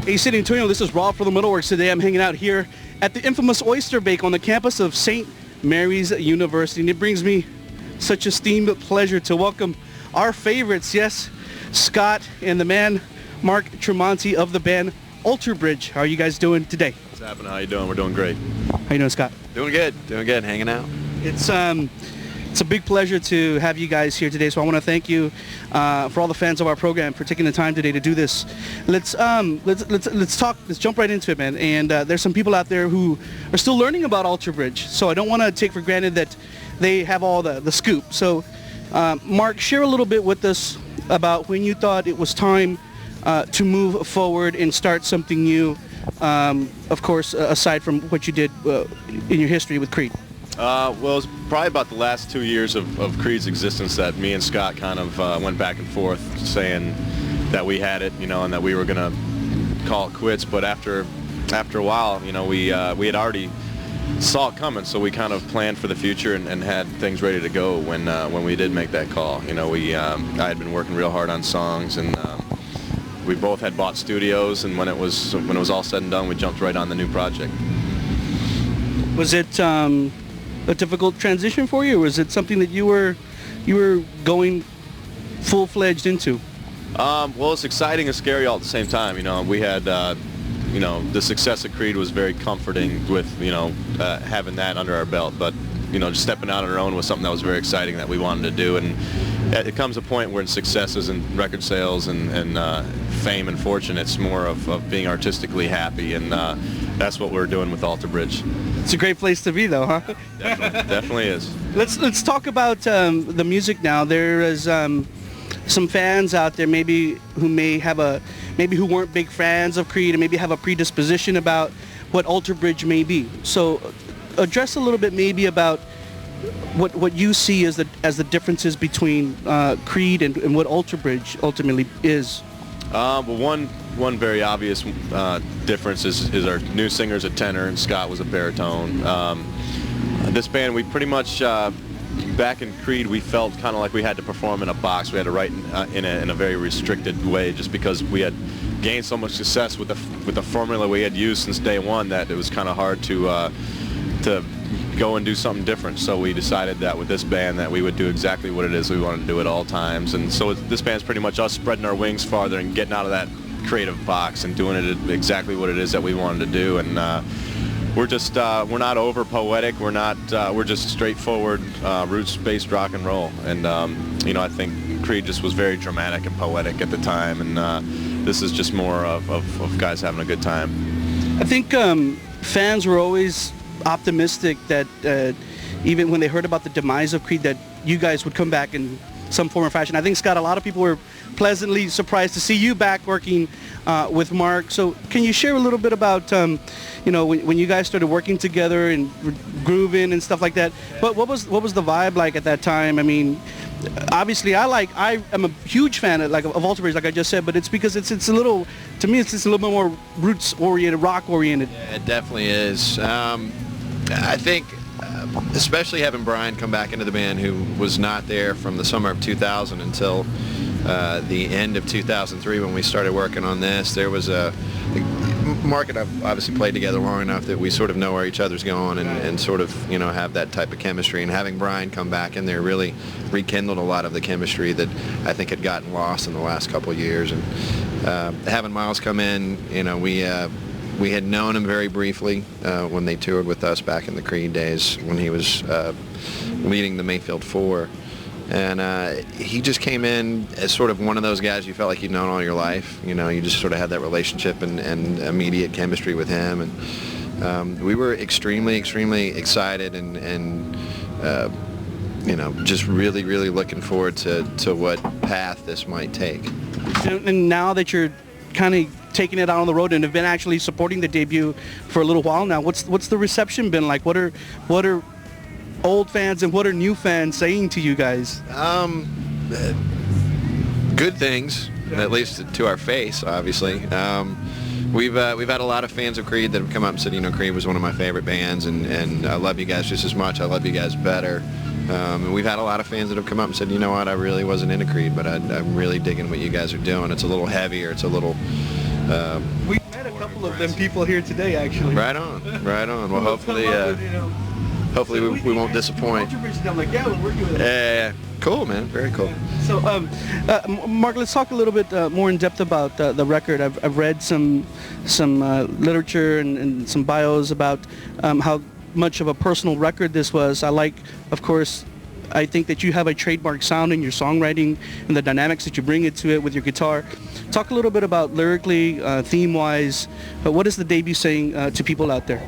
Hey, San Antonio, this is Rob for the MetalWorks. Today I'm hanging out here at the infamous Oyster Bake on the campus of St. Mary's University. And it brings me such esteemed pleasure to welcome our favorites, yes, Scott and the man, Mark Tremonti of the band Alter Bridge. How are you guys doing today? What's happening? How you doing? We're doing great. How you doing, Scott? Doing good, hanging out. It's a big pleasure to have you guys here today, so I want to thank you for all the fans of our program for taking the time today to do this. Let's jump right into it, man. And there's some people out there who are still learning about Alter Bridge, so I don't want to take for granted that they have all the scoop. So, Mark, share a little bit with us about when you thought it was time to move forward and start something new, of course, aside from what you did in your history with Creed. Well, it was probably about the last 2 years of Creed's existence that me and Scott kind of went back and forth saying that we had it, and that we were going to call it quits. But after a while, we had already saw it coming, so we kind of planned for the future and had things ready to go when we did make that call. I had been working real hard on songs, and we both had bought studios, and when it was all said and done, we jumped right on the new project. Was it a difficult transition for you, or was it something that you were going full-fledged into? Well, it's exciting and scary all at the same time. We had the success of Creed was very comforting with having that under our belt, but just stepping out on our own was something that was very exciting that we wanted to do. And it comes a point where successes and record sales and fame and fortune, it's more of being artistically happy, and that's what we're doing with Alter Bridge. It's a great place to be, though, huh? Definitely is. Let's talk about the music now. There is some fans out there maybe who weren't big fans of Creed and maybe have a predisposition about what Alter Bridge may be. So address a little bit maybe about what you see as the differences between Creed and what Alter Bridge ultimately is. Well, one very obvious difference is our new singer's a tenor and Scott was a baritone. This band, we pretty much back in Creed, we felt kind of like we had to perform in a box. We had to write in a very restricted way, just because we had gained so much success with the formula we had used since day one that it was kind of hard to go and do something different. So we decided that with this band that we would do exactly what it is we wanted to do at all times. And so this band's pretty much us spreading our wings farther and getting out of that creative box and doing it exactly what it is that we wanted to do. And we're not over poetic. We're just straightforward roots-based rock and roll. And I think Creed just was very dramatic and poetic at the time, and this is just more of guys having a good time. I think fans were always optimistic that even when they heard about the demise of Creed, that you guys would come back in some form or fashion. I think, Scott, a lot of people were pleasantly surprised to see you back working with Mark. So can you share a little bit about when you guys started working together and grooving and stuff like that? But what was the vibe like at that time? I mean, obviously I am a huge fan of Alter Bridge, like I just said, but it's because it's a little, to me, it's just a little bit more roots oriented, rock oriented. Yeah, it definitely is. I think especially having Brian come back into the band, who was not there from the summer of 2000 until the end of 2003 when we started working on this. There was Mark and I've obviously played together long enough that we sort of know where each other's going and sort of have that type of chemistry. And having Brian come back in there really rekindled a lot of the chemistry that I think had gotten lost in the last couple of years. And having Miles come in, we had known him very briefly when they toured with us back in the Creed days when he was leading the Mayfield 4. And he just came in as sort of one of those guys you felt like you'd known all your life. You just sort of had that relationship and immediate chemistry with him. And we were extremely, extremely excited and just really, really looking forward to what path this might take. And now that you're kind of taking it out on the road and have been actually supporting the debut for a little while now, what's the reception been like? What are old fans and what are new fans saying to you guys? Good things, at least to our face, obviously. We've had a lot of fans of Creed that have come up and said, Creed was one of my favorite bands, and I love you guys just as much. I love you guys better. And we've had a lot of fans that have come up and said, you know what, I really wasn't into Creed, but I'm really digging what you guys are doing. It's a little heavier. It's a little... We met couple of them people here today, actually. Right on, right on. Well, hopefully, hopefully we won't disappoint. I'm like, yeah, we're working with it. Yeah, cool, man. Very cool. So, Mark, let's talk a little bit more in depth about the record. I've read some literature and some bios about how much of a personal record this was. I like, of course, I think that you have a trademark sound in your songwriting and the dynamics that you bring into it with your guitar. Talk a little bit about lyrically, theme-wise, what is the debut saying to people out there?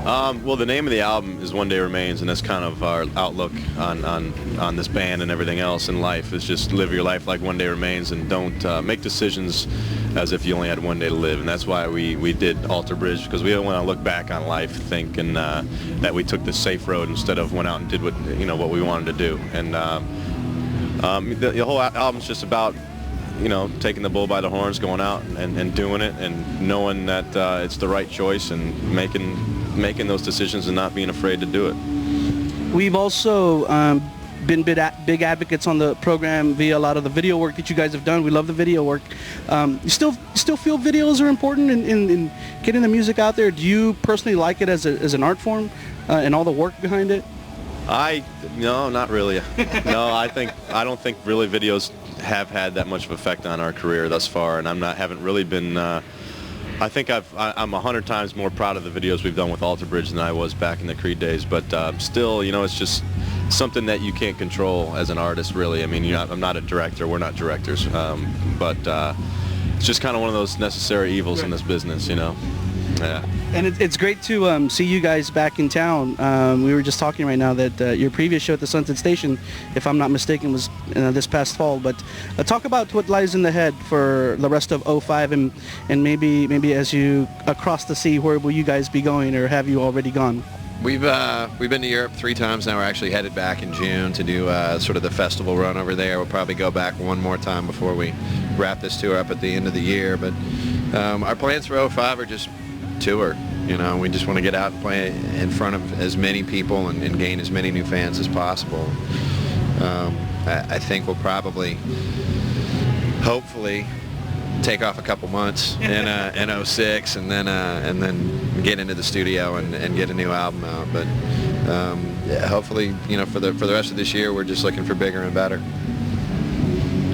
Well, the name of the album is One Day Remains, and that's kind of our outlook on this band and everything else in life, is just live your life like one day remains, and don't make decisions as if you only had one day to live. And that's why we did Alter Bridge, because we don't want to look back on life thinking that we took the safe road instead of went out and did what we wanted to do. And the whole album's just about taking the bull by the horns, going out and doing it, and knowing that it's the right choice, and making those decisions and not being afraid to do it. We've also been big advocates on the program via a lot of the video work that you guys have done. We love the video work. You still feel videos are important in getting the music out there? Do you personally like it as an art form and all the work behind it? No, not really. No, I don't think really videos have had that much of effect on our career thus far, and haven't really been. I think I'm 100 times more proud of the videos we've done with Alter Bridge than I was back in the Creed days. But still, it's just something that you can't control as an artist, really. I mean, I'm not a director. We're not directors. But it's just kind of one of those necessary evils in this business, Yeah. And it's great to see you guys back in town. We were just talking right now that your previous show at the Sunset Station, if I'm not mistaken, was this past fall. But talk about what lies in the head for the rest of '05, and maybe as you across the sea, where will you guys be going, or have you already gone? We've been to Europe 3 times now. We're actually headed back in June to do sort of the festival run over there. We'll probably go back one more time before we wrap this tour up at the end of the year. But our plans for '05 are just tour. We just want to get out and play in front of as many people and gain as many new fans as possible. I think we'll probably, hopefully, take off a couple months in '06 and then get into the studio and get a new album out. But yeah, hopefully, for the rest of this year, we're just looking for bigger and better.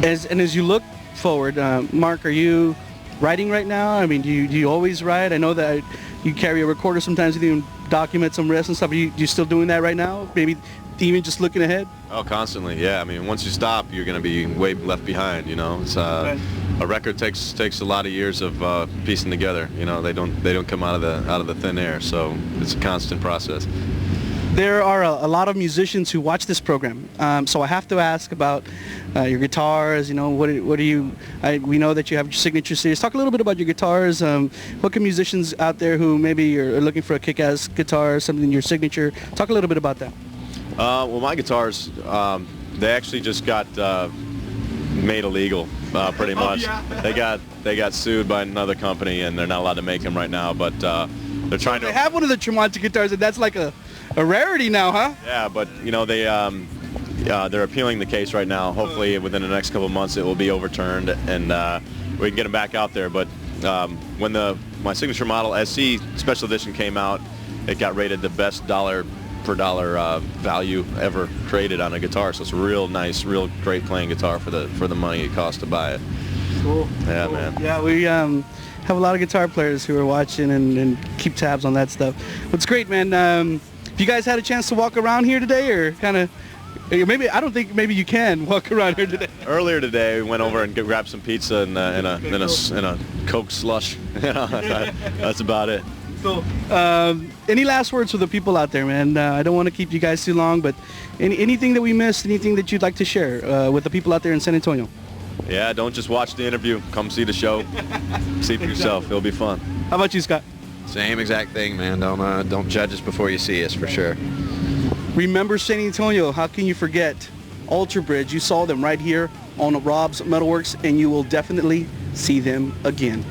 As you look forward, Mark, are you writing right now? I mean, do you always write? I know that you carry a recorder sometimes with you and document some riffs and stuff. Are you still doing that right now? Maybe even just looking ahead? Oh, constantly, yeah. I mean, once you stop, you're going to be way left behind, It's Right. A record takes a lot of years of piecing together. They don't come out of the thin air, so it's a constant process. There are a lot of musicians who watch this program, so I have to ask about your guitars. What do you? We know that you have your signature series. Talk a little bit about your guitars. What can musicians out there who maybe are looking for a kick-ass guitar, something your signature? Talk a little bit about that. Well, my guitars, they actually just got made illegal, pretty much. Yeah. They got sued by another company, and they're not allowed to make them right now. But they're trying to. They have one of the Tremonti guitars, and that's like a rarity now, huh? Yeah, but they're appealing the case right now. Hopefully, within the next couple of months, it will be overturned, and we can get them back out there. But when my signature model SC Special Edition came out, it got rated the best dollar per dollar value ever created on a guitar. So it's a real nice, real great playing guitar for the money it costs to buy it. Cool. Yeah, cool. man. Yeah, we have a lot of guitar players who are watching and keep tabs on that stuff. What's great, man. If you guys had a chance to walk around here today, or kind of, maybe you can walk around here today. Earlier today, we went over and grabbed some pizza and a Coke slush. That's about it. So, any last words for the people out there, man? I don't want to keep you guys too long, but anything that we missed, anything that you'd like to share with the people out there in San Antonio? Yeah, don't just watch the interview. Come see the show. See for yourself. It'll be fun. How about you, Scott? Same exact thing, man. Don't judge us before you see us, for sure. Remember San Antonio. How can you forget Alter Bridge? You saw them right here on Rob's MetalWorks, and you will definitely see them again.